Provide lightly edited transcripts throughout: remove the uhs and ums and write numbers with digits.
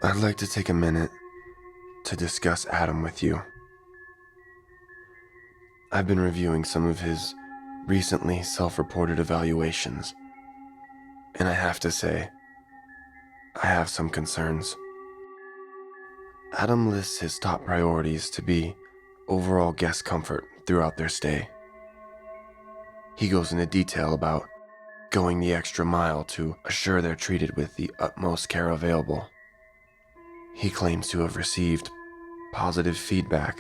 I'd like to take a minute to discuss Adam with you. I've been reviewing some of his recently self-reported evaluations, and I have to say, I have some concerns. Adam lists his top priorities to be overall guest comfort throughout their stay. He goes into detail about going the extra mile to assure they're treated with the utmost care available. He claims to have received positive feedback,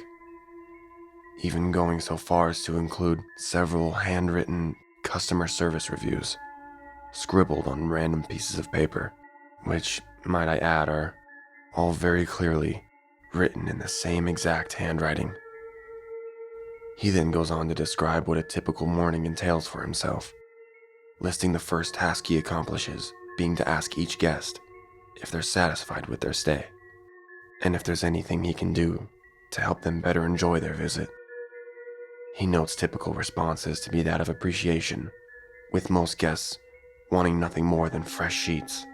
even going so far as to include several handwritten customer service reviews, scribbled on random pieces of paper, which, might I add, are all very clearly written in the same exact handwriting. He then goes on to describe what a typical morning entails for himself, listing the first task he accomplishes being to ask each guest if they're satisfied with their stay, and if there's anything he can do to help them better enjoy their visit. He notes typical responses to be that of appreciation, with most guests wanting nothing more than fresh sheets,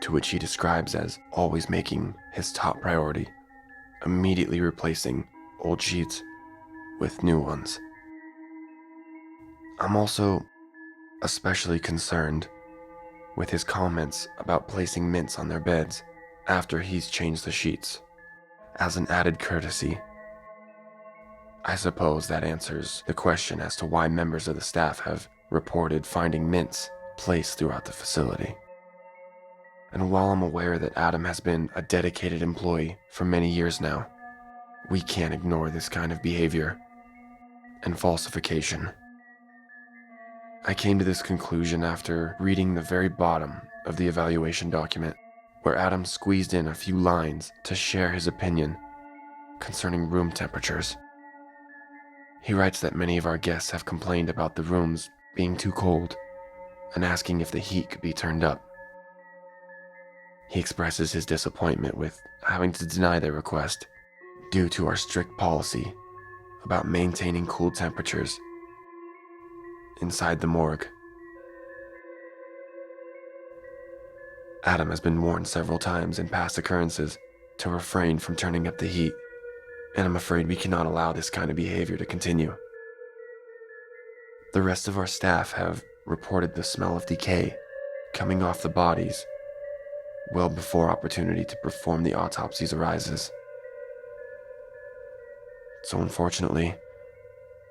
to which he describes as always making his top priority, immediately replacing old sheets with new ones. I'm also especially concerned with his comments about placing mints on their beds after he's changed the sheets, as an added courtesy. I suppose that answers the question as to why members of the staff have reported finding mints placed throughout the facility. And while I'm aware that Adam has been a dedicated employee for many years now, we can't ignore this kind of behavior and falsification. I came to this conclusion after reading the very bottom of the evaluation document, where Adam squeezed in a few lines to share his opinion concerning room temperatures. He writes that many of our guests have complained about the rooms being too cold and asking if the heat could be turned up. He expresses his disappointment with having to deny their request due to our strict policy about maintaining cool temperatures inside the morgue. Adam has been warned several times in past occurrences to refrain from turning up the heat, and I'm afraid we cannot allow this kind of behavior to continue. The rest of our staff have reported the smell of decay coming off the bodies well before opportunity to perform the autopsies arises. So unfortunately,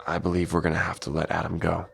I believe we're going to have to let Adam go.